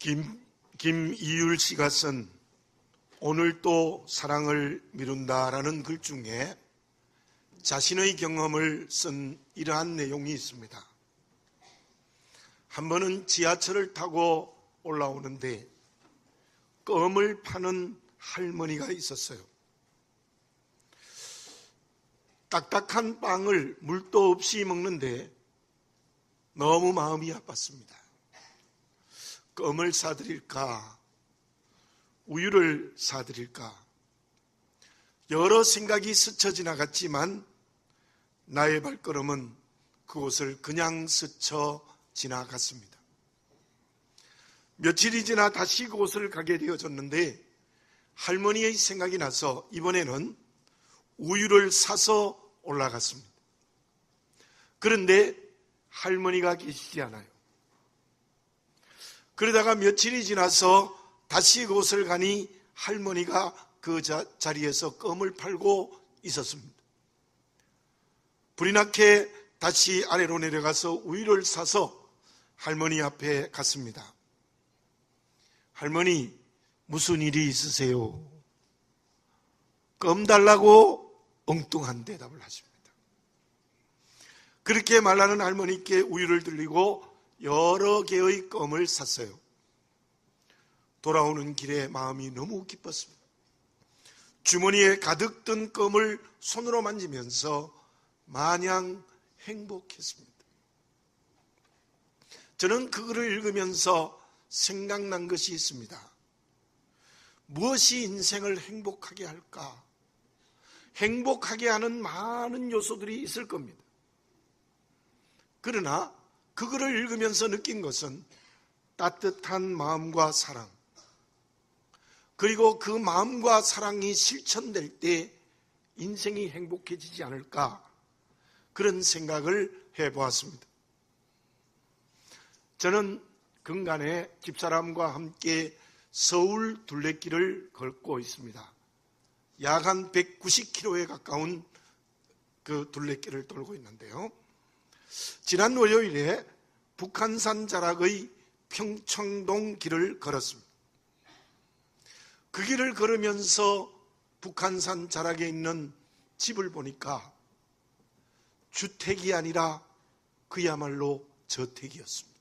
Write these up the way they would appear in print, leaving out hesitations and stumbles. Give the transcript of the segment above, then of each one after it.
김이율 씨가 쓴 오늘 또 사랑을 미룬다라는 글 중에 자신의 경험을 쓴 이러한 내용이 있습니다. 한 번은 지하철을 타고 올라오는데 껌을 파는 할머니가 있었어요. 딱딱한 빵을 물도 없이 먹는데 너무 마음이 아팠습니다. 껌을 사드릴까, 우유를 사드릴까, 여러 생각이 스쳐 지나갔지만 나의 발걸음은 그곳을 그냥 스쳐 지나갔습니다. 며칠이 지나 다시 그곳을 가게 되어졌는데 할머니의 생각이 나서 이번에는 우유를 사서 올라갔습니다. 그런데 할머니가 계시지 않아요. 그러다가 며칠이 지나서 다시 그곳을 가니 할머니가 그 자리에서 껌을 팔고 있었습니다. 불이 나게 다시 아래로 내려가서 우유를 사서 할머니 앞에 갔습니다. 할머니, 무슨 일이 있으세요? 껌 달라고 엉뚱한 대답을 하십니다. 그렇게 말하는 할머니께 우유를 들리고 여러 개의 껌을 샀어요. 돌아오는 길에 마음이 너무 기뻤습니다. 주머니에 가득 든 껌을 손으로 만지면서 마냥 행복했습니다. 저는 그 글을 읽으면서 생각난 것이 있습니다. 무엇이 인생을 행복하게 할까? 행복하게 하는 많은 요소들이 있을 겁니다. 그러나 그 글을 읽으면서 느낀 것은 따뜻한 마음과 사랑, 그리고 그 마음과 사랑이 실천될 때 인생이 행복해지지 않을까, 그런 생각을 해보았습니다. 저는 근간에 집사람과 함께 서울 둘레길을 걷고 있습니다. 약 한 190km에 가까운 그 둘레길을 돌고 있는데요. 지난 월요일에 북한산 자락의 평청동 길을 걸었습니다. 그 길을 걸으면서 북한산 자락에 있는 집을 보니까 주택이 아니라 그야말로 저택이었습니다.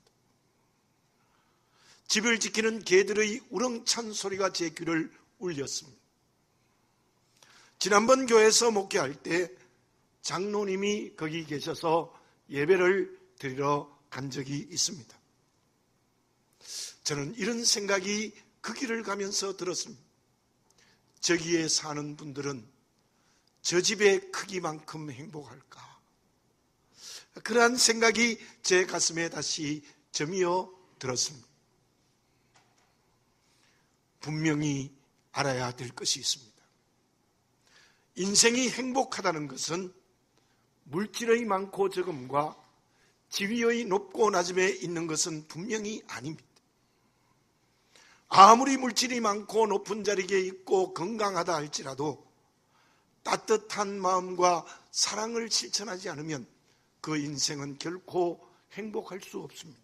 집을 지키는 개들의 우렁찬 소리가 제 귀를 울렸습니다. 지난번 교회에서 목회할 때 장로님이 거기 계셔서 예배를 드리러 간 적이 있습니다. 저는 이런 생각이 그 길을 가면서 들었습니다. 저기에 사는 분들은 저 집의 크기만큼 행복할까? 그러한 생각이 제 가슴에 다시 저미어 들었습니다. 분명히 알아야 될 것이 있습니다. 인생이 행복하다는 것은 물질의 많고 적음과 지위의 높고 낮음에 있는 것은 분명히 아닙니다. 아무리 물질이 많고 높은 자리에 있고 건강하다 할지라도 따뜻한 마음과 사랑을 실천하지 않으면 그 인생은 결코 행복할 수 없습니다.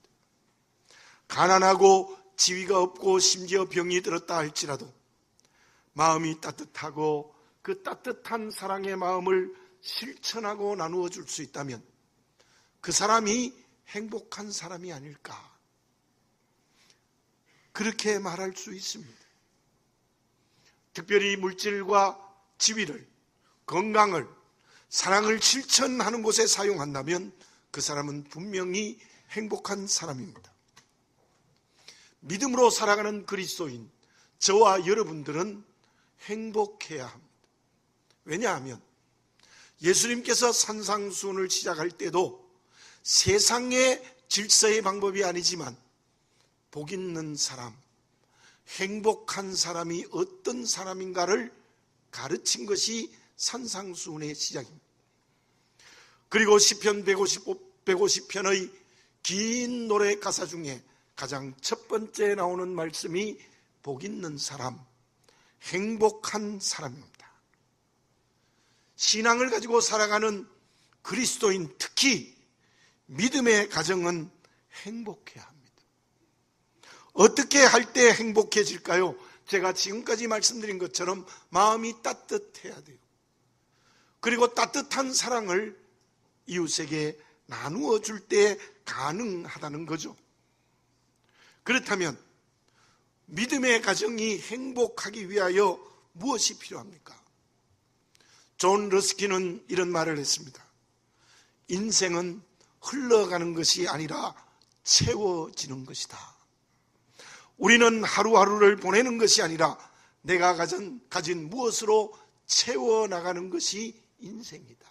가난하고 지위가 없고 심지어 병이 들었다 할지라도 마음이 따뜻하고 그 따뜻한 사랑의 마음을 실천하고 나누어 줄 수 있다면 그 사람이 행복한 사람이 아닐까, 그렇게 말할 수 있습니다. 특별히 물질과 지위를, 건강을, 사랑을 실천하는 곳에 사용한다면 그 사람은 분명히 행복한 사람입니다. 믿음으로 살아가는 그리스도인 저와 여러분들은 행복해야 합니다. 왜냐하면 예수님께서 산상수훈을 시작할 때도 세상의 질서의 방법이 아니지만 복 있는 사람, 행복한 사람이 어떤 사람인가를 가르친 것이 산상수훈의 시작입니다. 그리고 시편 150편의 긴 노래 가사 중에 가장 첫 번째 나오는 말씀이 복 있는 사람, 행복한 사람입니다. 신앙을 가지고 살아가는 그리스도인, 특히 믿음의 가정은 행복해야 합니다. 어떻게 할 때 행복해질까요? 제가 지금까지 말씀드린 것처럼 마음이 따뜻해야 돼요. 그리고 따뜻한 사랑을 이웃에게 나누어 줄 때 가능하다는 거죠. 그렇다면 믿음의 가정이 행복하기 위하여 무엇이 필요합니까? 존 러스키는 이런 말을 했습니다. 인생은 흘러가는 것이 아니라 채워지는 것이다. 우리는 하루하루를 보내는 것이 아니라 내가 가진 무엇으로 채워나가는 것이 인생이다.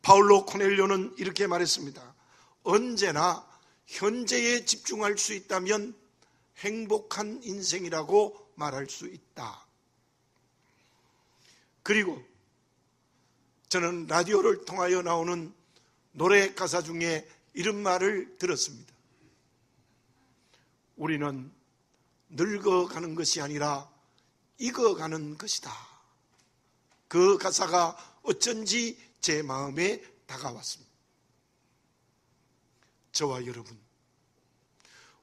파울로 코넬료는 이렇게 말했습니다. 언제나 현재에 집중할 수 있다면 행복한 인생이라고 말할 수 있다. 그리고 저는 라디오를 통하여 나오는 노래 가사 중에 이런 말을 들었습니다. 우리는 늙어가는 것이 아니라 익어가는 것이다. 그 가사가 어쩐지 제 마음에 다가왔습니다. 저와 여러분,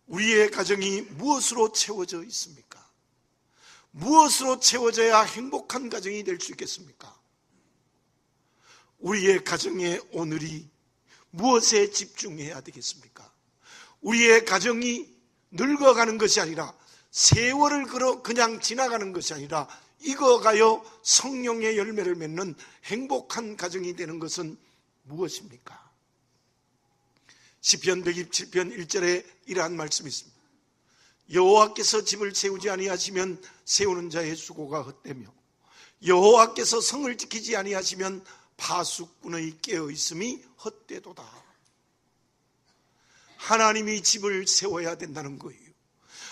우리의 가정이 무엇으로 채워져 있습니까? 무엇으로 채워져야 행복한 가정이 될 수 있겠습니까? 우리의 가정의 오늘이 무엇에 집중해야 되겠습니까? 우리의 가정이 늙어가는 것이 아니라 세월을 그냥 지나가는 것이 아니라 익어가여 성령의 열매를 맺는 행복한 가정이 되는 것은 무엇입니까? 시편 127편 1절에 이러한 말씀이 있습니다. 여호와께서 집을 세우지 아니하시면 세우는 자의 수고가 헛되며 여호와께서 성을 지키지 아니하시면 파수꾼의 깨어있음이 헛되도다. 하나님이 집을 세워야 된다는 거예요.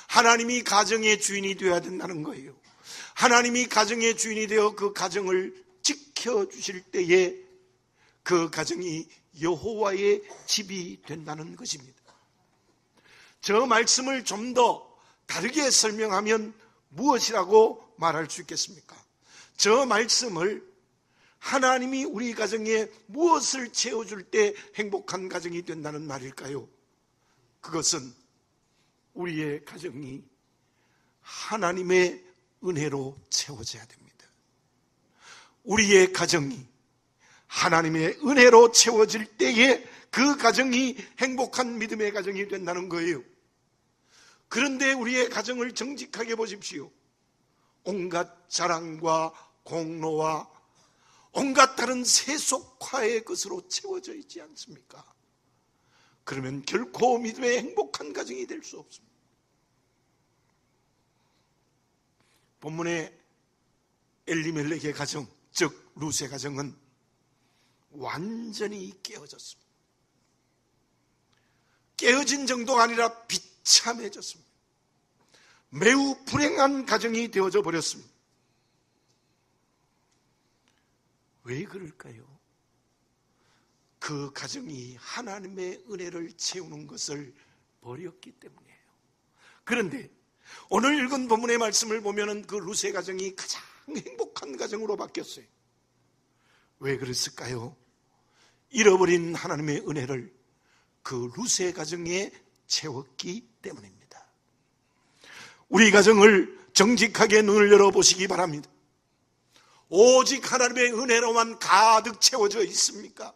하나님이 가정의 주인이 되어야 된다는 거예요. 하나님이 가정의 주인이 되어 그 가정을 지켜주실 때에 그 가정이 여호와의 집이 된다는 것입니다. 저 말씀을 좀 더 다르게 설명하면 무엇이라고 말할 수 있겠습니까? 저 말씀을 하나님이 우리 가정에 무엇을 채워줄 때 행복한 가정이 된다는 말일까요? 그것은 우리의 가정이 하나님의 은혜로 채워져야 됩니다. 우리의 가정이 하나님의 은혜로 채워질 때에 그 가정이 행복한 믿음의 가정이 된다는 거예요. 그런데 우리의 가정을 정직하게 보십시오. 온갖 자랑과 공로와 온갖 다른 세속화의 것으로 채워져 있지 않습니까? 그러면 결코 믿음의 행복한 가정이 될 수 없습니다. 본문의 엘리멜렉의 가정, 즉 룻의 가정은 완전히 깨어졌습니다. 깨어진 정도가 아니라 비참해졌습니다. 매우 불행한 가정이 되어져 버렸습니다. 왜 그럴까요? 그 가정이 하나님의 은혜를 채우는 것을 버렸기 때문이에요. 그런데 오늘 읽은 본문의 말씀을 보면 그 룻의 가정이 가장 행복한 가정으로 바뀌었어요. 왜 그랬을까요? 잃어버린 하나님의 은혜를 그 룻의 가정에 채웠기 때문입니다. 우리 가정을 정직하게 눈을 열어보시기 바랍니다. 오직 하나님의 은혜로만 가득 채워져 있습니까?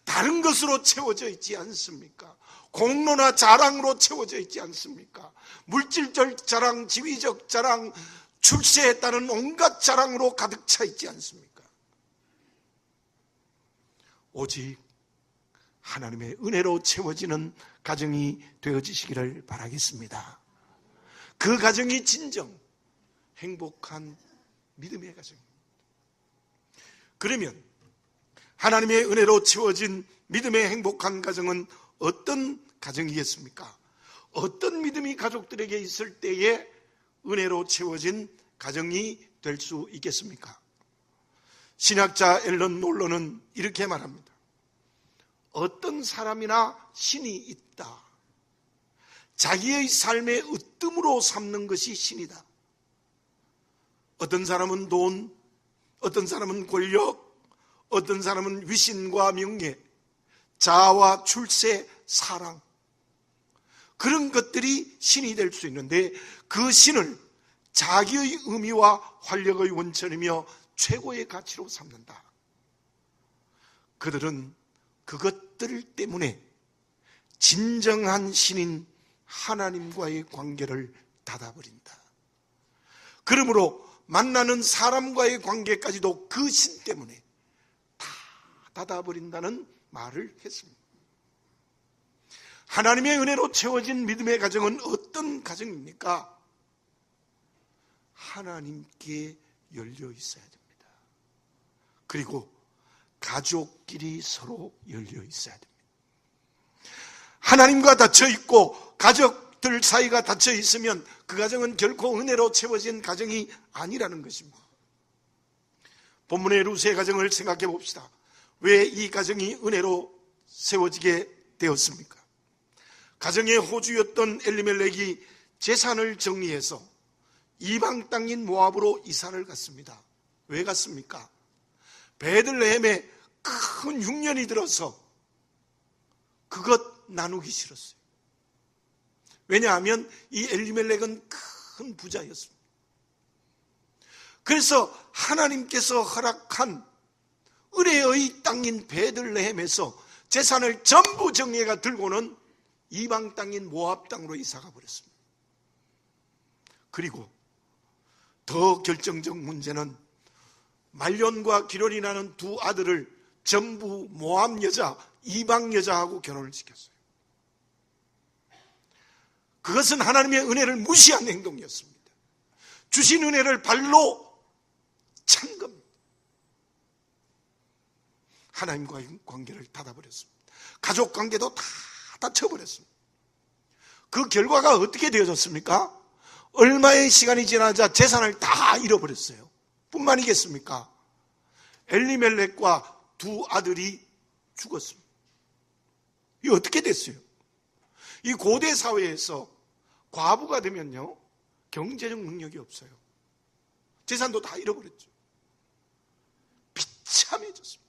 다른 것으로 채워져 있지 않습니까? 공로나 자랑으로 채워져 있지 않습니까? 물질적 자랑, 지위적 자랑, 출세에 따른 온갖 자랑으로 가득 차 있지 않습니까? 오직 하나님의 은혜로 채워지는 가정이 되어지시기를 바라겠습니다. 그 가정이 진정 행복한 믿음의 가정입니다. 그러면 하나님의 은혜로 채워진 믿음의 행복한 가정은 어떤 가정이겠습니까? 어떤 믿음이 가족들에게 있을 때에 은혜로 채워진 가정이 될 수 있겠습니까? 신학자 앨런 놀러는 이렇게 말합니다. 어떤 사람이나 신이 있다. 자기의 삶의 으뜸으로 삼는 것이 신이다. 어떤 사람은 돈, 어떤 사람은 권력, 어떤 사람은 위신과 명예, 자아와 출세, 사랑. 그런 것들이 신이 될 수 있는데 그 신을 자기의 의미와 활력의 원천이며 최고의 가치로 삼는다. 그들은 그것들 때문에 진정한 신인 하나님과의 관계를 닫아버린다. 그러므로 만나는 사람과의 관계까지도 그 신 때문에 다 닫아버린다는 말을 했습니다. 하나님의 은혜로 채워진 믿음의 가정은 어떤 가정입니까? 하나님께 열려 있어야 됩니다. 그리고 가족끼리 서로 열려 있어야 됩니다. 하나님과 닫혀 있고 가족들 사이가 닫혀 있으면 그 가정은 결코 은혜로 채워진 가정이 아니라는 것입니다. 본문의 루스의 가정을 생각해 봅시다. 왜 이 가정이 은혜로 세워지게 되었습니까? 가정의 호주였던 엘리멜렉이 재산을 정리해서 이방 땅인 모압으로 이사를 갔습니다. 왜 갔습니까? 베들레헴에 큰 흉년이 들어서 그것 나누기 싫었어요. 왜냐하면 이 엘리멜렉은 큰 부자였습니다. 그래서 하나님께서 허락한 은혜의 땅인 베들레헴에서 재산을 전부 정리해가 들고는 이방 땅인 모압 땅으로 이사가 버렸습니다. 그리고 더 결정적 문제는 말년과 기련이 나는 두 아들을 전부 모압 여자, 이방 여자하고 결혼을 시켰어요. 그것은 하나님의 은혜를 무시한 행동이었습니다. 주신 은혜를 발로 찬 겁니다. 하나님과의 관계를 닫아버렸습니다. 가족 관계도 다 닫혀버렸습니다. 그 결과가 어떻게 되어졌습니까? 얼마의 시간이 지나자 재산을 다 잃어버렸어요. 뿐만이겠습니까? 엘리멜렉과 두 아들이 죽었습니다. 이게 어떻게 됐어요? 이 고대 사회에서 과부가 되면요, 경제적 능력이 없어요. 재산도 다 잃어버렸죠. 비참해졌습니다.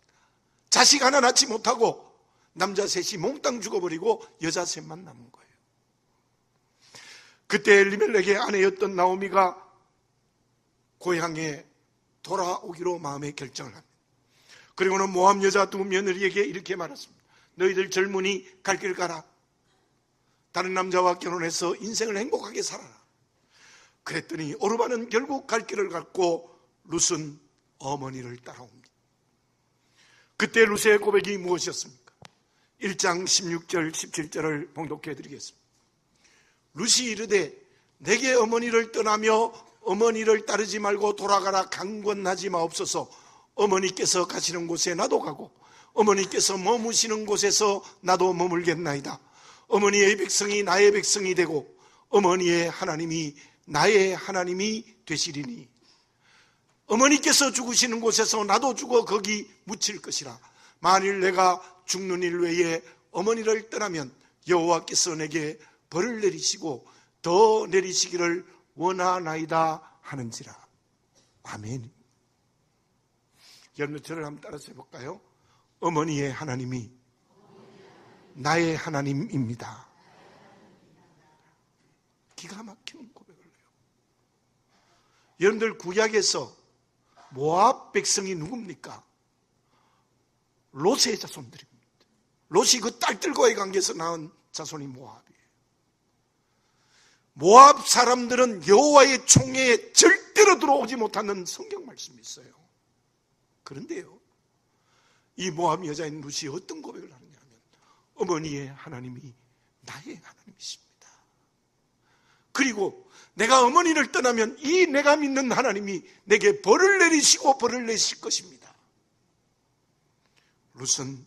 자식 하나 낳지 못하고 남자 셋이 몽땅 죽어버리고 여자 셋만 남은 거예요. 그때 엘리멜렉의 아내였던 나오미가 고향에 돌아오기로 마음의 결정을 합니다. 그리고는 모압 여자 두 며느리에게 이렇게 말했습니다. 너희들 젊은이 갈 길 가라. 다른 남자와 결혼해서 인생을 행복하게 살아라. 그랬더니 오르바는 결국 갈 길을 갔고 룻은 어머니를 따라옵니다. 그때 룻의 고백이 무엇이었습니까? 1장 16절 17절을 봉독해 드리겠습니다. 룻이 이르되 내게 어머니를 떠나며 어머니를 따르지 말고 돌아가라 강권하지 마옵소서. 어머니께서 가시는 곳에 나도 가고 어머니께서 머무시는 곳에서 나도 머물겠나이다. 어머니의 백성이 나의 백성이 되고 어머니의 하나님이 나의 하나님이 되시리니 어머니께서 죽으시는 곳에서 나도 죽어 거기 묻힐 것이라. 만일 내가 죽는 일 외에 어머니를 떠나면 여호와께서 내게 벌을 내리시고 더 내리시기를 원하나이다 하는지라. 아멘. 여러분 저를 한번 따라서 해볼까요? 어머니의 하나님이 나의 하나님입니다. 기가 막히는 고백을 해요. 여러분들 구약에서 모압 백성이 누굽니까? 롯의 자손들입니다. 롯이 그 딸들과의 관계에서 낳은 자손이 모압이에요. 모압 사람들은 여호와의 총회에 절대로 들어오지 못하는 성경 말씀이 있어요. 그런데요, 이 모압 여자인 룻이 어떤 고백을 하느냐 하면 어머니의 하나님이 나의 하나님이십니다. 그리고 내가 어머니를 떠나면 이 내가 믿는 하나님이 내게 벌을 내리시고 벌을 내실 것입니다. 룻은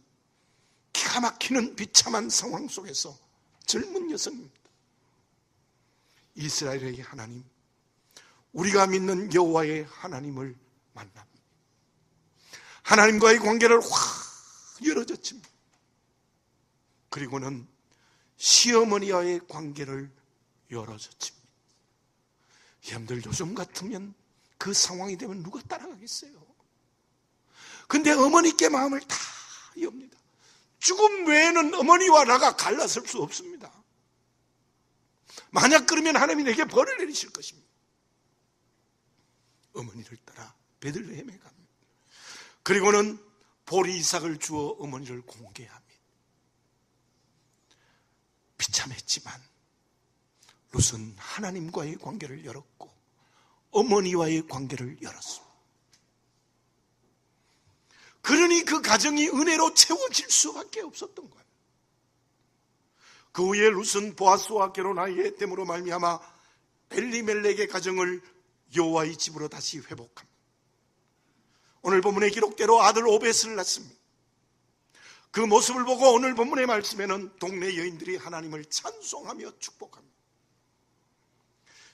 기가 막히는 비참한 상황 속에서 젊은 여성입니다. 이스라엘의 하나님, 우리가 믿는 여호와의 하나님을 만납니다. 하나님과의 관계를 확 열어젖힙니다. 그리고는 시어머니와의 관계를 열어젖힙니다. 여러분들 요즘 같으면 그 상황이 되면 누가 따라가겠어요? 근데 어머니께 마음을 다 엽니다. 죽음 외에는 어머니와 나가 갈라설 수 없습니다. 만약 그러면 하나님이 내게 벌을 내리실 것입니다. 어머니를 따라 베들레헴에 갑니다. 그리고는 보리 이삭을 주어 어머니를 공개합니다. 비참했지만 룻은 하나님과의 관계를 열었고 어머니와의 관계를 열었습니다. 그러니 그 가정이 은혜로 채워질 수밖에 없었던 거예요. 그 후에 룻은 보아스와 결혼하게 됨으로 말미암아 엘리멜렉의 가정을 여호와의 집으로 다시 회복합니다. 오늘 본문의 기록대로 아들 오벳을 낳습니다. 그 모습을 보고 오늘 본문의 말씀에는 동네 여인들이 하나님을 찬송하며 축복합니다.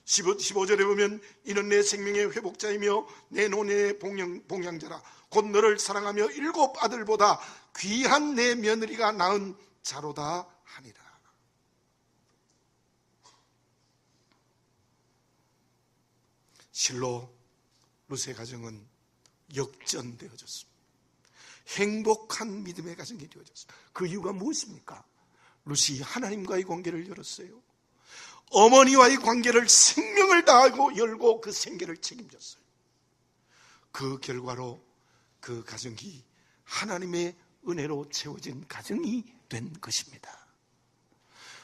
15절에 보면 이는 내 생명의 회복자이며 내 노년의 봉양자라 곧 너를 사랑하며 7 아들보다 귀한 내 며느리가 낳은 자로다 하니라. 실로 룻의 가정은 역전되어졌습니다. 행복한 믿음의 가정이 되어졌습니다. 그 이유가 무엇입니까? 룻이 하나님과의 관계를 열었어요. 어머니와의 관계를 생명을 다하고 열고 그 생계를 책임졌어요. 그 결과로 그 가정이 하나님의 은혜로 채워진 가정이 된 것입니다.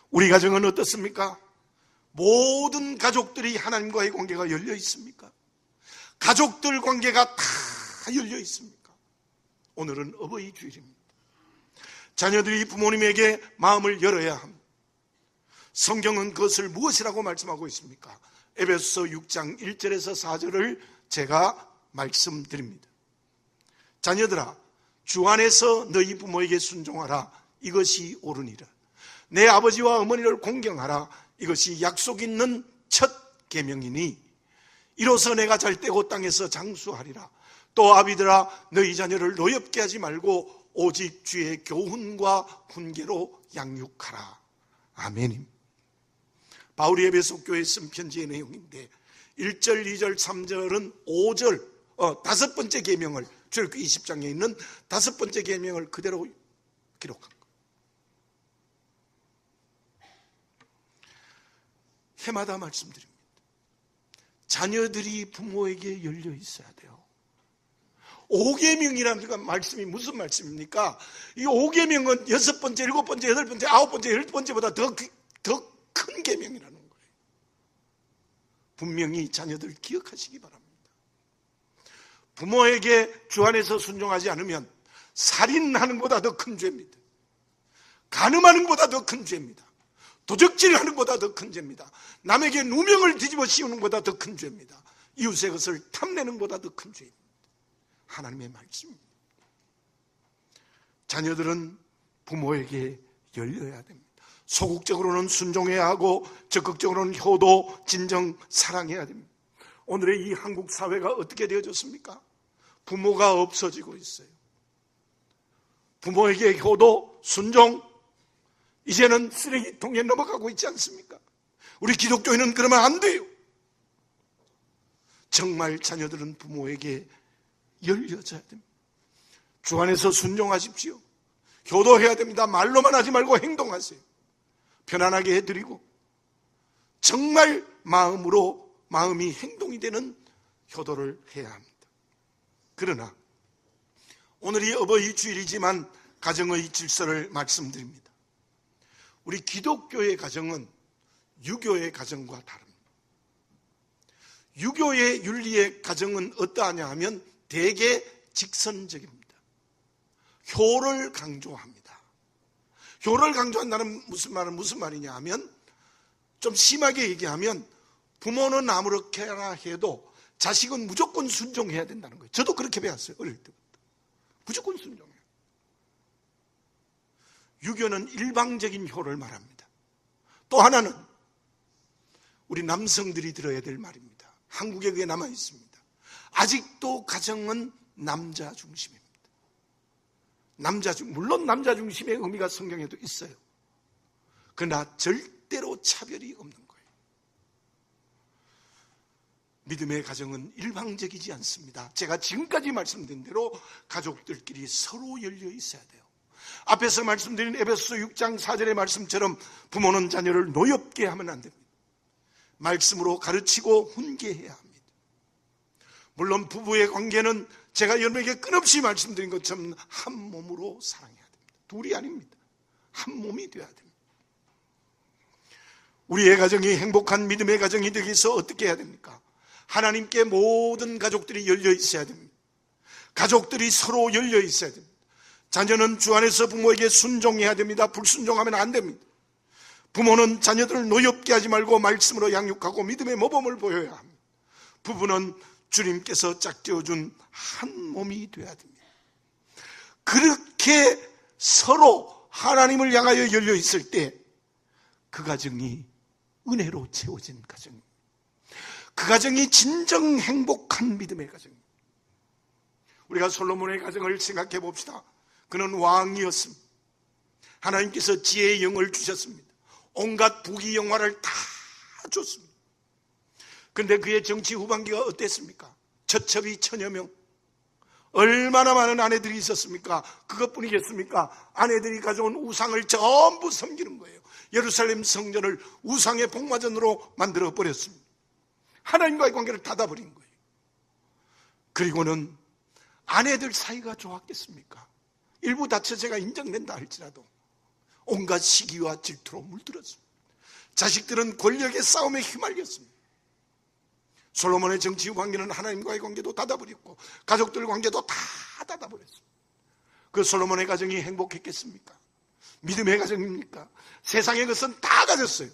우리 가정은 어떻습니까? 모든 가족들이 하나님과의 관계가 열려 있습니까? 가족들 관계가 다 열려 있습니까? 오늘은 어버이 주일입니다. 자녀들이 부모님에게 마음을 열어야 합니다. 성경은 그것을 무엇이라고 말씀하고 있습니까? 에베소서 6장 1절에서 4절을 제가 말씀드립니다. 자녀들아, 주 안에서 너희 부모에게 순종하라. 이것이 옳으니라. 내 아버지와 어머니를 공경하라. 이것이 약속 있는 첫 계명이니 이로써 내가 잘되고 땅에서 장수하리라. 또 아비들아, 너희 자녀를 노엽게 하지 말고 오직 주의 교훈과 훈계로 양육하라. 아멘. 바울이 에베소 교회에 쓴 편지의 내용인데 1절, 2절, 3절은 5절, 5번째 계명을, 출애굽기 20장에 있는 5번째 계명을 그대로 기록한 거예요. 해마다 말씀드립니다. 자녀들이 부모에게 열려 있어야 돼요. 5계명이라는 말씀이 무슨 말씀입니까? 이 5계명은 6번째, 7번째, 8번째, 9번째, 10번째보다 더 큰 계명이라는 거예요. 분명히 자녀들 기억하시기 바랍니다. 부모에게 주 안에서 순종하지 않으면 살인하는 것보다 더 큰 죄입니다. 간음하는 것보다 더 큰 죄입니다. 도적질하는 것보다 더 큰 죄입니다. 남에게 누명을 뒤집어 씌우는 것보다 더 큰 죄입니다. 이웃의 것을 탐내는 것보다 더 큰 죄입니다. 하나님의 말씀입니다. 자녀들은 부모에게 열려야 됩니다. 소극적으로는 순종해야 하고 적극적으로는 효도, 진정, 사랑해야 됩니다. 오늘의 이 한국 사회가 어떻게 되어졌습니까? 부모가 없어지고 있어요. 부모에게 효도, 순종, 이제는 쓰레기통에 넘어가고 있지 않습니까? 우리 기독교인은 그러면 안 돼요. 정말 자녀들은 부모에게 열려져야 됩니다. 주 안에서 순종하십시오. 효도해야 됩니다. 말로만 하지 말고 행동하세요. 편안하게 해드리고 정말 마음이 행동이 되는 효도를 해야 합니다. 그러나 오늘이 어버이 주일이지만 가정의 질서를 말씀드립니다. 우리 기독교의 가정은 유교의 가정과 다릅니다. 유교의 윤리의 가정은 어떠하냐 하면 대개 직선적입니다. 효를 강조합니다. 효를 강조한다는 무슨 말이냐 하면 좀 심하게 얘기하면 부모는 아무렇게나 해도 자식은 무조건 순종해야 된다는 거예요. 저도 그렇게 배웠어요. 어릴 때부터. 무조건 순종해요. 유교는 일방적인 효를 말합니다. 또 하나는 우리 남성들이 들어야 될 말입니다. 한국에 그게 남아 있습니다. 아직도 가정은 남자 중심입니다. 물론 남자 중심의 의미가 성경에도 있어요. 그러나 절대로 차별이 없는 거예요. 믿음의 가정은 일방적이지 않습니다. 제가 지금까지 말씀드린 대로 가족들끼리 서로 열려 있어야 돼요. 앞에서 말씀드린 에베소서 6장 4절의 말씀처럼 부모는 자녀를 노엽게 하면 안 됩니다. 말씀으로 가르치고 훈계해야 합니다. 물론 부부의 관계는 제가 여러분에게 끊임없이 말씀드린 것처럼 한 몸으로 사랑해야 됩니다. 둘이 아닙니다. 한 몸이 되어야 됩니다. 우리의 가정이 행복한 믿음의 가정이 되기 위해서 어떻게 해야 됩니까? 하나님께 모든 가족들이 열려 있어야 됩니다. 가족들이 서로 열려 있어야 됩니다. 자녀는 주 안에서 부모에게 순종해야 됩니다. 불순종하면 안 됩니다. 부모는 자녀들을 노엽게 하지 말고 말씀으로 양육하고 믿음의 모범을 보여야 합니다. 부부는 주님께서 짝지어준 한 몸이 되어야 됩니다. 그렇게 서로 하나님을 향하여 열려 있을 때 그 가정이 은혜로 채워진 가정입니다. 그 가정이 진정 행복한 믿음의 가정입니다. 우리가 솔로몬의 가정을 생각해 봅시다. 그는 왕이었습니다. 하나님께서 지혜의 영을 주셨습니다. 온갖 부귀 영화를 다 줬습니다. 그런데 그의 정치 후반기가 어땠습니까? 처첩이 1000여 명. 얼마나 많은 아내들이 있었습니까? 그것뿐이겠습니까? 아내들이 가져온 우상을 전부 섬기는 거예요. 예루살렘 성전을 우상의 복마전으로 만들어버렸습니다. 하나님과의 관계를 닫아버린 거예요. 그리고는 아내들 사이가 좋았겠습니까? 일부 다처제가 인정된다 할지라도 온갖 시기와 질투로 물들었습니다. 자식들은 권력의 싸움에 휘말렸습니다. 솔로몬의 정치 관계는 하나님과의 관계도 닫아버렸고 가족들 관계도 다 닫아버렸습니다. 그 솔로몬의 가정이 행복했겠습니까? 믿음의 가정입니까? 세상의 것은 다 가졌어요.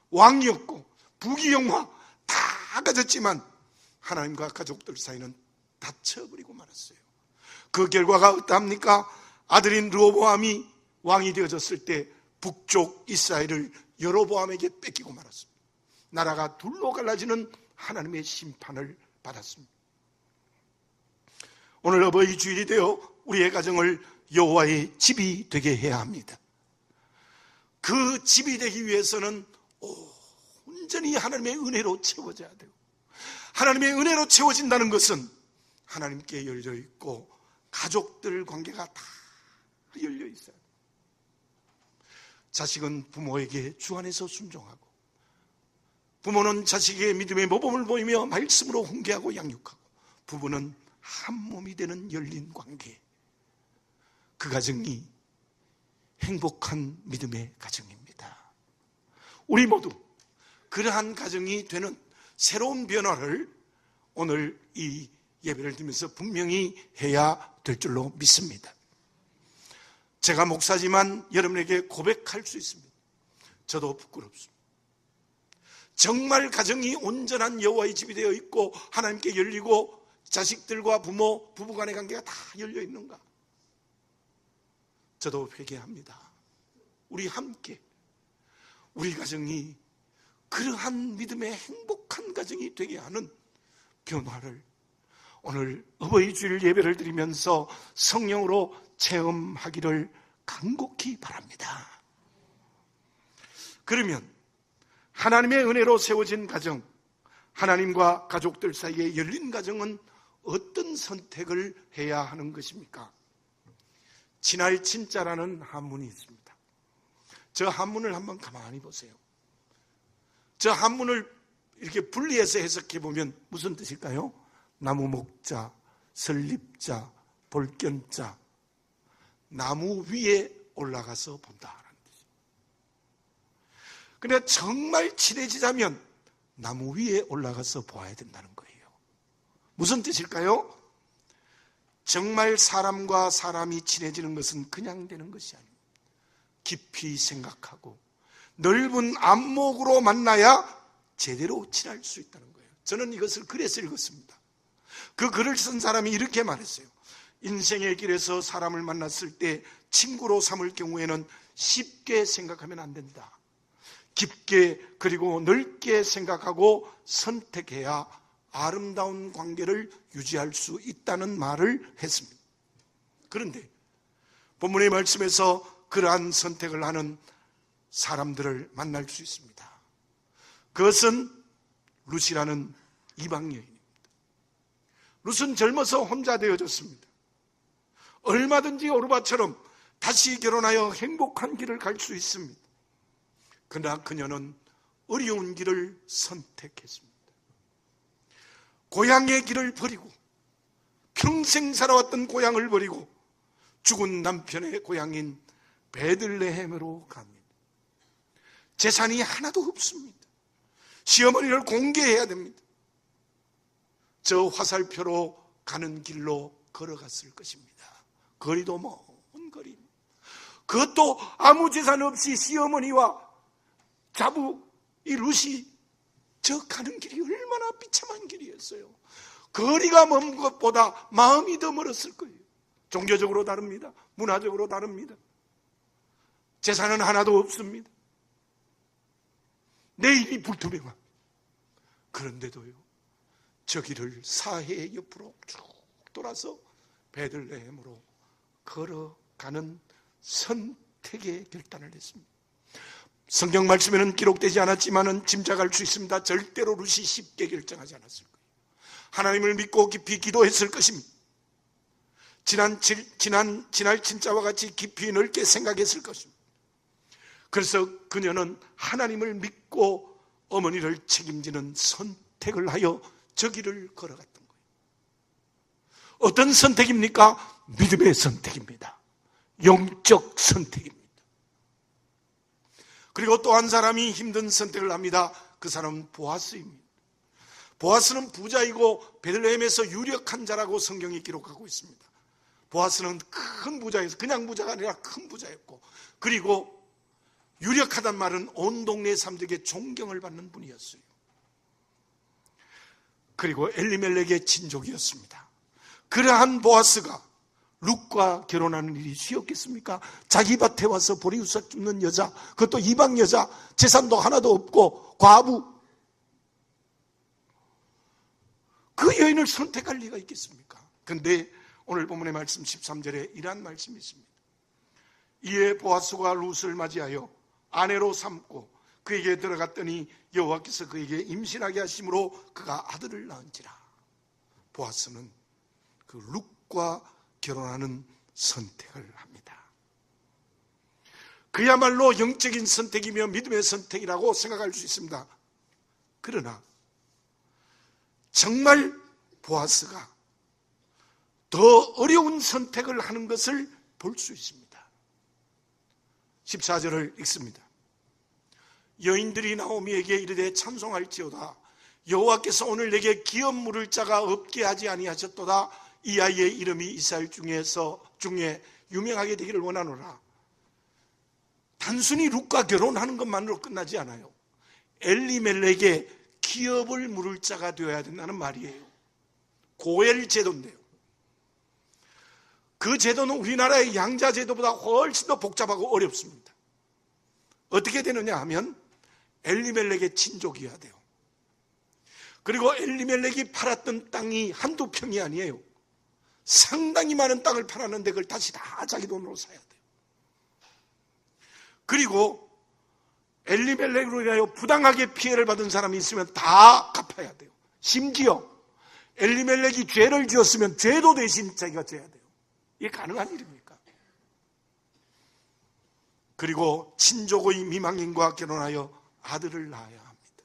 왕이었고 부귀영화 다 가졌지만 하나님과 가족들 사이는 닫혀버리고 말았어요. 그 결과가 어떠합니까? 아들인 르호보암이 왕이 되어졌을 때 북쪽 이스라엘을 여로보암에게 뺏기고 말았습니다. 나라가 둘로 갈라지는 하나님의 심판을 받았습니다. 오늘 어버이 주일이 되어 우리의 가정을 여호와의 집이 되게 해야 합니다. 그 집이 되기 위해서는 온전히 하나님의 은혜로 채워져야 돼요. 하나님의 은혜로 채워진다는 것은 하나님께 열려 있고 가족들 관계가 다 열려 있어요. 자식은 부모에게 주 안에서 순종하고 부모는 자식의 믿음의 모범을 보이며 말씀으로 훈계하고 양육하고 부부는 한 몸이 되는 열린 관계. 그 가정이 행복한 믿음의 가정입니다. 우리 모두 그러한 가정이 되는 새로운 변화를 오늘 이 예배를 드리면서 분명히 해야 될 줄로 믿습니다. 제가 목사지만 여러분에게 고백할 수 있습니다. 저도 부끄럽습니다. 정말 가정이 온전한 여호와의 집이 되어 있고 하나님께 열리고 자식들과 부모, 부부간의 관계가 다 열려 있는가? 저도 회개합니다. 우리 함께 우리 가정이 그러한 믿음의 행복한 가정이 되게 하는 변화를 오늘 어버이 주일 예배를 드리면서 성령으로 체험하기를 간곡히 바랍니다. 그러면 하나님의 은혜로 세워진 가정, 하나님과 가족들 사이에 열린 가정은 어떤 선택을 해야 하는 것입니까? 진할 진짜라는 한문이 있습니다. 저 한문을 한번 가만히 보세요. 저 한문을 이렇게 분리해서 해석해 보면 무슨 뜻일까요? 나무 목자, 설립자, 볼견자, 나무 위에 올라가서 본다라는 뜻이에요. 그런데 정말 친해지자면 나무 위에 올라가서 보아야 된다는 거예요. 무슨 뜻일까요? 정말 사람과 사람이 친해지는 것은 그냥 되는 것이 아닙니다. 깊이 생각하고 넓은 안목으로 만나야 제대로 친할 수 있다는 거예요. 저는 이것을 글에서 읽었습니다. 그 글을 쓴 사람이 이렇게 말했어요. 인생의 길에서 사람을 만났을 때 친구로 삼을 경우에는 쉽게 생각하면 안 된다. 깊게 그리고 넓게 생각하고 선택해야 아름다운 관계를 유지할 수 있다는 말을 했습니다. 그런데 본문의 말씀에서 그러한 선택을 하는 사람들을 만날 수 있습니다. 그것은 룻이라는 이방 여인입니다. 룻은 젊어서 혼자 되어졌습니다. 얼마든지 오르바처럼 다시 결혼하여 행복한 길을 갈 수 있습니다. 그러나 그녀는 어려운 길을 선택했습니다. 고향의 길을 버리고 평생 살아왔던 고향을 버리고 죽은 남편의 고향인 베들레헴으로 갑니다. 재산이 하나도 없습니다. 시어머니를 공개해야 됩니다. 저 화살표로 가는 길로 걸어갔을 것입니다. 거리도 먼 거리. 그것도 아무 재산 없이 시어머니와 자부 이 룻이 저 가는 길이 얼마나 비참한 길이었어요. 거리가 먼 것보다 마음이 더 멀었을 거예요. 종교적으로 다릅니다. 문화적으로 다릅니다. 재산은 하나도 없습니다. 내일이 불투명한. 그런데도요, 저 길을 사해 옆으로 쭉 돌아서 베들레헴으로 걸어가는 선택의 결단을 했습니다. 성경 말씀에는 기록되지 않았지만 짐작할 수 있습니다. 절대로 룻이 쉽게 결정하지 않았을 거예요. 하나님을 믿고 깊이 기도했을 것입니다. 지날 진짜와 같이 깊이 넓게 생각했을 것입니다. 그래서 그녀는 하나님을 믿고 어머니를 책임지는 선택을 하여 저 길을 걸어갔던 거예요. 어떤 선택입니까? 믿음의 선택입니다. 영적 선택입니다. 그리고 또 한 사람이 힘든 선택을 합니다. 그 사람은 보아스입니다. 보아스는 부자이고 베들레헴에서 유력한 자라고 성경이 기록하고 있습니다. 보아스는 큰 부자였어요. 그냥 부자가 아니라 큰 부자였고, 그리고 유력하단 말은 온 동네 사람들에게 존경을 받는 분이었어요. 그리고 엘리멜렉의 친족이었습니다. 그러한 보아스가 룻과 결혼하는 일이 쉬웠겠습니까? 자기 밭에 와서 보리우삭 줍는 여자, 그것도 이방 여자, 재산도 하나도 없고 과부, 그 여인을 선택할 리가 있겠습니까? 그런데 오늘 본문의 말씀 13절에 이러한 말씀이 있습니다. 이에 보아스가 룻을 맞이하여 아내로 삼고 그에게 들어갔더니 여호와께서 그에게 임신하게 하심으로 그가 아들을 낳은지라. 보아스는 그 룻과 결혼하는 선택을 합니다. 그야말로 영적인 선택이며 믿음의 선택이라고 생각할 수 있습니다. 그러나 정말 보아스가 더 어려운 선택을 하는 것을 볼 수 있습니다. 14절을 읽습니다. 여인들이 나오미에게 이르되 찬송할지어다. 여호와께서 오늘 내게 기업 물을 자가 없게 하지 아니하셨도다. 이 아이의 이름이 이스라엘 중에 유명하게 되기를 원하노라. 단순히 룻과 결혼하는 것만으로 끝나지 않아요. 엘리멜렉의 기업을 물을 자가 되어야 된다는 말이에요. 고엘 제도인데요. 그 제도는 우리나라의 양자 제도보다 훨씬 더 복잡하고 어렵습니다. 어떻게 되느냐 하면 엘리멜렉의 친족이어야 돼요. 그리고 엘리멜렉이 팔았던 땅이 한두 평이 아니에요. 상당히 많은 땅을 팔았는데 그걸 다시 다 자기 돈으로 사야 돼요. 그리고 엘리멜렉으로 인하여 부당하게 피해를 받은 사람이 있으면 다 갚아야 돼요. 심지어 엘리멜렉이 죄를 지었으면 죄도 대신 자기가 져야 돼요. 이게 가능한 일입니까? 그리고 친족의 미망인과 결혼하여 아들을 낳아야 합니다.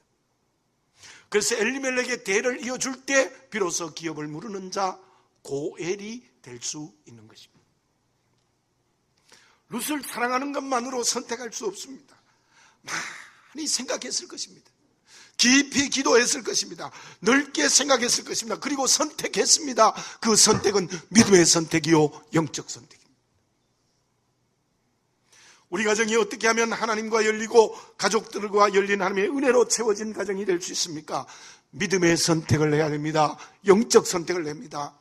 그래서 엘리멜렉의 대를 이어줄 때 비로소 기업을 물으는 자 고엘이 될 수 있는 것입니다. 룻을 사랑하는 것만으로 선택할 수 없습니다. 많이 생각했을 것입니다. 깊이 기도했을 것입니다. 넓게 생각했을 것입니다. 그리고 선택했습니다. 그 선택은 믿음의 선택이요 영적 선택입니다. 우리 가정이 어떻게 하면 하나님과 열리고 가족들과 열린 하나님의 은혜로 채워진 가정이 될 수 있습니까? 믿음의 선택을 해야 됩니다. 영적 선택을 합니다.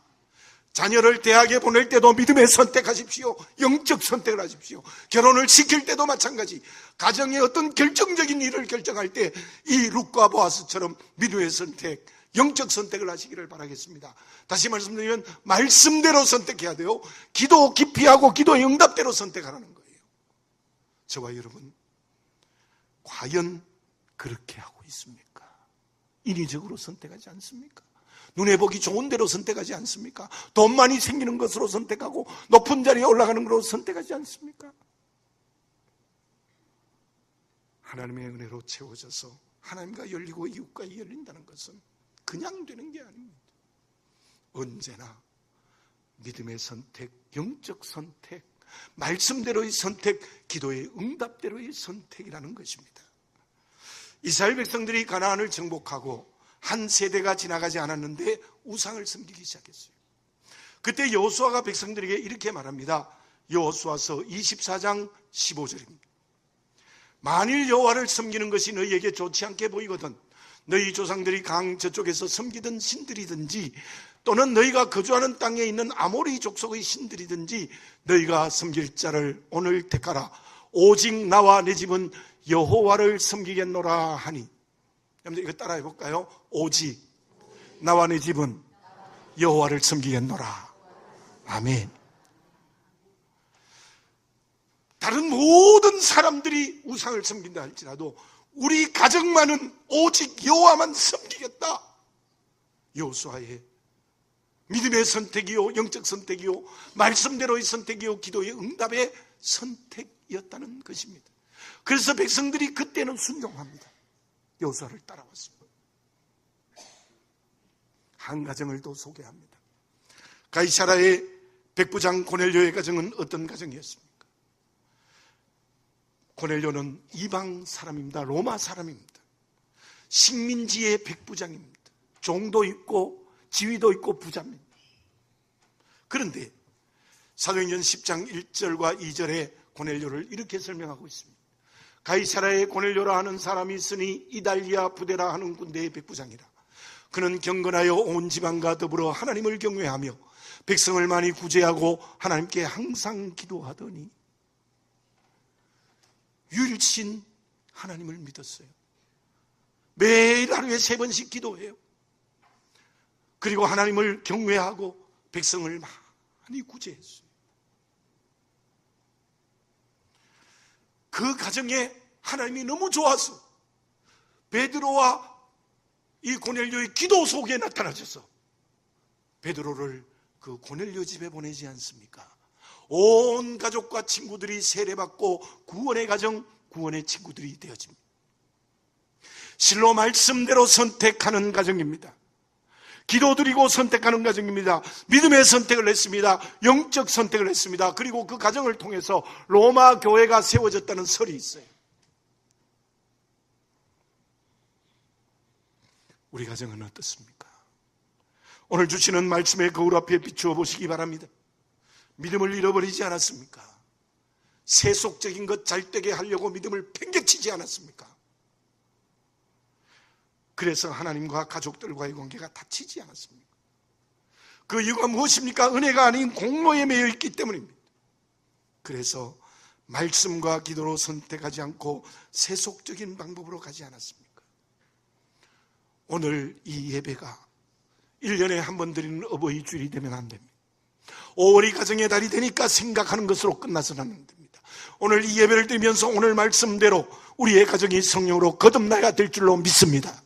자녀를 대학에 보낼 때도 믿음의 선택하십시오. 영적 선택을 하십시오. 결혼을 시킬 때도 마찬가지. 가정의 어떤 결정적인 일을 결정할 때 이 룻과 보아스처럼 믿음의 선택, 영적 선택을 하시기를 바라겠습니다. 다시 말씀드리면 말씀대로 선택해야 돼요. 기도 깊이 하고 기도의 응답대로 선택하라는 거예요. 저와 여러분, 과연 그렇게 하고 있습니까? 인위적으로 선택하지 않습니까? 눈에 보기 좋은 대로 선택하지 않습니까? 돈 많이 생기는 것으로 선택하고 높은 자리에 올라가는 것으로 선택하지 않습니까? 하나님의 은혜로 채워져서 하나님과 열리고 이웃과 열린다는 것은 그냥 되는 게 아닙니다. 언제나 믿음의 선택, 영적 선택, 말씀대로의 선택, 기도의 응답대로의 선택이라는 것입니다. 이스라엘 백성들이 가나안을 정복하고 한 세대가 지나가지 않았는데 우상을 섬기기 시작했어요. 그때 여호수아가 백성들에게 이렇게 말합니다. 여호수아서 24장 15절입니다. 만일 여호와를 섬기는 것이 너희에게 좋지 않게 보이거든 너희 조상들이 강 저쪽에서 섬기던 신들이든지 또는 너희가 거주하는 땅에 있는 아모리 족속의 신들이든지 너희가 섬길 자를 오늘 택하라. 오직 나와 내 집은 여호와를 섬기겠노라 하니. 여러분들 이거 따라해 볼까요? 오직 나와 내 집은 여호와를 섬기겠노라. 아멘. 다른 모든 사람들이 우상을 섬긴다 할지라도 우리 가정만은 오직 여호와만 섬기겠다. 여호수아의 믿음의 선택이요, 영적 선택이요, 말씀대로의 선택이요, 기도의 응답의 선택이었다는 것입니다. 그래서 백성들이 그때는 순종합니다. 여호수아를 따라왔습니다. 한 가정을 또 소개합니다. 가이사라의 백부장 고넬료의 가정은 어떤 가정이었습니까? 고넬료는 이방 사람입니다. 로마 사람입니다. 식민지의 백부장입니다. 종도 있고 지위도 있고 부자입니다. 그런데 사도행전 10장 1절과 2절에 고넬료를 이렇게 설명하고 있습니다. 가이사라에 고넬료라 하는 사람이 있으니 이달리아 부데라 하는 군대의 백부장이라. 그는 경건하여 온 지방과 더불어 하나님을 경외하며 백성을 많이 구제하고 하나님께 항상 기도하더니 유일신 하나님을 믿었어요. 매일 하루에 3번씩 기도해요. 그리고 하나님을 경외하고 백성을 많이 구제했어요. 그 가정에 하나님이 너무 좋아서 베드로와 이 고넬료의 기도 속에 나타나셔서 베드로를 그 고넬료 집에 보내지 않습니까? 온 가족과 친구들이 세례받고 구원의 가정, 구원의 친구들이 되어집니다. 실로 말씀대로 선택하는 가정입니다. 기도드리고 선택하는 가정입니다. 믿음의 선택을 했습니다. 영적 선택을 했습니다. 그리고 그 가정을 통해서 로마 교회가 세워졌다는 설이 있어요. 우리 가정은 어떻습니까? 오늘 주시는 말씀의 거울 앞에 비추어 보시기 바랍니다. 믿음을 잃어버리지 않았습니까? 세속적인 것 잘되게 하려고 믿음을 팽개치지 않았습니까? 그래서 하나님과 가족들과의 관계가 닫히지 않았습니까? 그 이유가 무엇입니까? 은혜가 아닌 공로에 매여 있기 때문입니다. 그래서 말씀과 기도로 선택하지 않고 세속적인 방법으로 가지 않았습니까? 오늘 이 예배가 1년에 한 번 드리는 어버이 주일이 되면 안 됩니다. 5월이 가정의 달이 되니까 생각하는 것으로 끝나서는 안 됩니다. 오늘 이 예배를 드리면서 오늘 말씀대로 우리의 가정이 성령으로 거듭나야 될 줄로 믿습니다.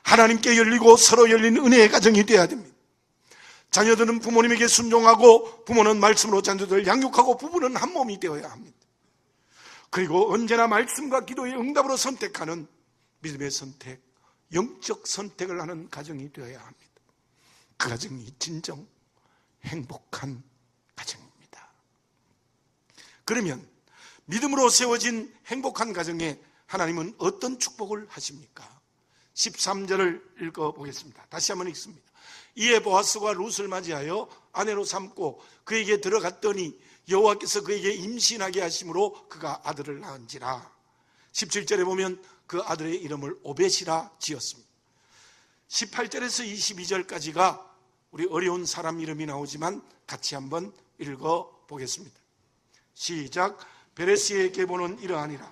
하나님께 열리고 서로 열린 은혜의 가정이 되어야 됩니다. 자녀들은 부모님에게 순종하고 부모는 말씀으로 자녀들을 양육하고 부부는 한 몸이 되어야 합니다. 그리고 언제나 말씀과 기도의 응답으로 선택하는 믿음의 선택, 영적 선택을 하는 가정이 되어야 합니다. 그 가정이 진정 행복한 가정입니다. 그러면 믿음으로 세워진 행복한 가정에 하나님은 어떤 축복을 하십니까? 13절을 읽어보겠습니다. 다시 한번 읽습니다. 이에 보아스가 룻을 맞이하여 아내로 삼고 그에게 들어갔더니 여호와께서 그에게 임신하게 하심으로 그가 아들을 낳은지라. 17절에 보면 그 아들의 이름을 오벳이라 지었습니다. 18절에서 22절까지가 우리 어려운 사람 이름이 나오지만 같이 한번 읽어보겠습니다. 시작. 베레스의 계보는 이러하니라.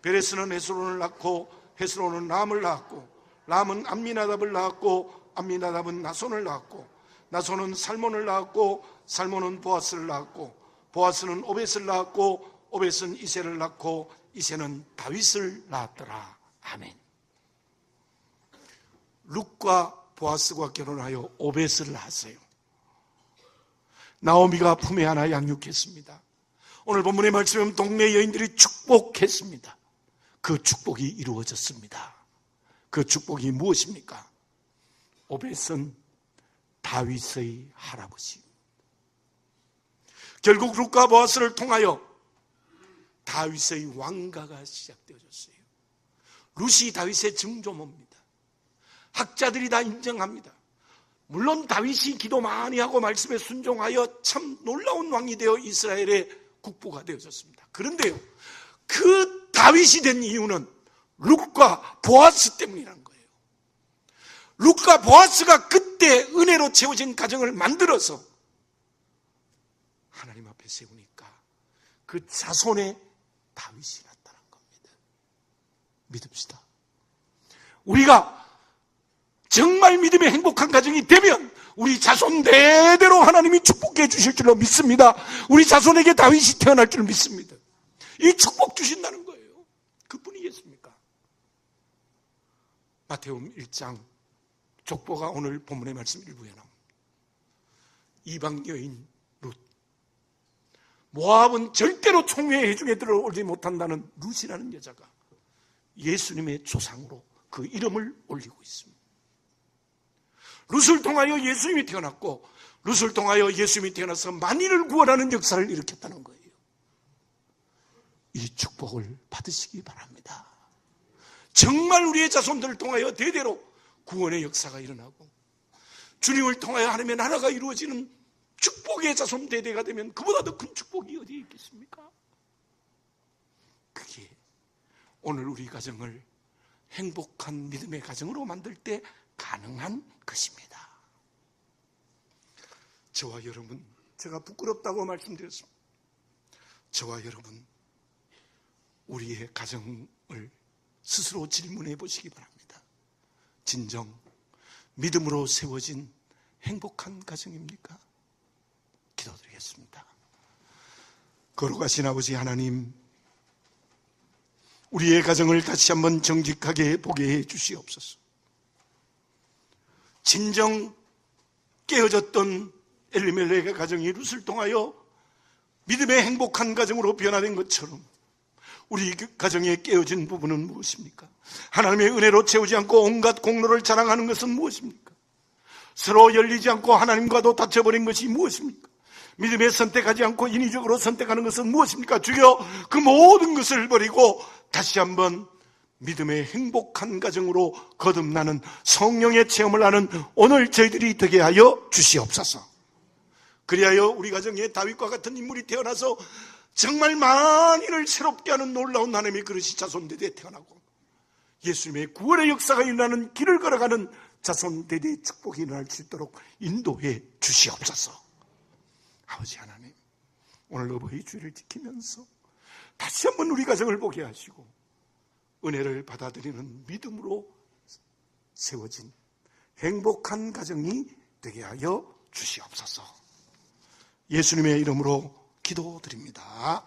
베레스는 헤스론을 낳고 헤스론은 람을 낳았고 람은 암미나답을 낳았고 암미나답은 나손을 낳았고 나손은 살몬을 낳았고 살몬은 보아스를 낳았고 보아스는 오벳을 낳았고 오벳은 이새를 낳고 이새는 다윗을 낳았더라. 아멘. 룻과 보아스가 결혼하여 오벳을 낳았어요. 나오미가 품에 안아 양육했습니다. 오늘 본문의 말씀은 동네 여인들이 축복했습니다. 그 축복이 이루어졌습니다. 그 축복이 무엇입니까? 오벳은 다윗의 할아버지. 결국 룻과 보아스를 통하여 다윗의 왕가가 시작되어졌어요. 룻이 다윗의 증조모입니다. 학자들이 다 인정합니다. 물론 다윗이 기도 많이 하고 말씀에 순종하여 참 놀라운 왕이 되어 이스라엘의 국보가 되어졌습니다. 그런데요, 그 다윗이 된 이유는 룻과 보아스 때문이라는 거예요. 룻과 보아스가 그때 은혜로 채워진 가정을 만들어서 하나님 앞에 세우니까 그 자손의 다윗이 나타난 겁니다. 믿읍시다. 우리가 정말 믿음의 행복한 가정이 되면 우리 자손 대대로 하나님이 축복해 주실 줄로 믿습니다. 우리 자손에게 다윗이 태어날 줄 믿습니다. 이 축복 주신다는 거예요. 그뿐이겠습니까? 마태복음 1장 족보가 오늘 본문의 말씀 일부에 나옵니다. 이방 여인 룻. 모압은 절대로 총회의 회중에 들어오지 못한다는 룻이라는 여자가 예수님의 조상으로 그 이름을 올리고 있습니다. 룻을 통하여 예수님이 태어났고 룻을 통하여 예수님이 태어나서 만인을 구원하는 역사를 일으켰다는 거예요. 이 축복을 받으시기 바랍니다. 정말 우리의 자손들을 통하여 대대로 구원의 역사가 일어나고 주님을 통하여 하나님의 나라가 이루어지는 축복의 자손 대대가 되면 그보다 더 큰 축복이 어디에 있겠습니까? 그게 오늘 우리 가정을 행복한 믿음의 가정으로 만들 때 가능한 것입니다. 저와 여러분, 제가 부끄럽다고 말씀드렸습니다. 저와 여러분, 우리의 가정을 스스로 질문해 보시기 바랍니다. 진정 믿음으로 세워진 행복한 가정입니까? 기도드리겠습니다. 거룩하신 아버지 하나님, 우리의 가정을 다시 한번 정직하게 보게 해 주시옵소서. 진정 깨어졌던 엘리멜렉의 가정이 룻을 통하여 믿음의 행복한 가정으로 변화된 것처럼 우리 가정에 깨어진 부분은 무엇입니까? 하나님의 은혜로 채우지 않고 온갖 공로를 자랑하는 것은 무엇입니까? 서로 열리지 않고 하나님과도 다쳐버린 것이 무엇입니까? 믿음에 선택하지 않고 인위적으로 선택하는 것은 무엇입니까? 주여, 그 모든 것을 버리고 다시 한번 믿음의 행복한 가정으로 거듭나는 성령의 체험을 하는 오늘 저희들이 되게 하여 주시옵소서. 그리하여 우리 가정에 다윗과 같은 인물이 태어나서 정말 만인을 새롭게 하는 놀라운 하나님의 그릇이 자손대대에 태어나고 예수님의 구원의 역사가 일어나는 길을 걸어가는 자손대대의 축복이 일어날 수 있도록 인도해 주시옵소서. 아버지 하나님, 오늘 어버이 주일을 지키면서 다시 한번 우리 가정을 보게 하시고 은혜를 받아들이는 믿음으로 세워진 행복한 가정이 되게 하여 주시옵소서. 예수님의 이름으로 기도드립니다.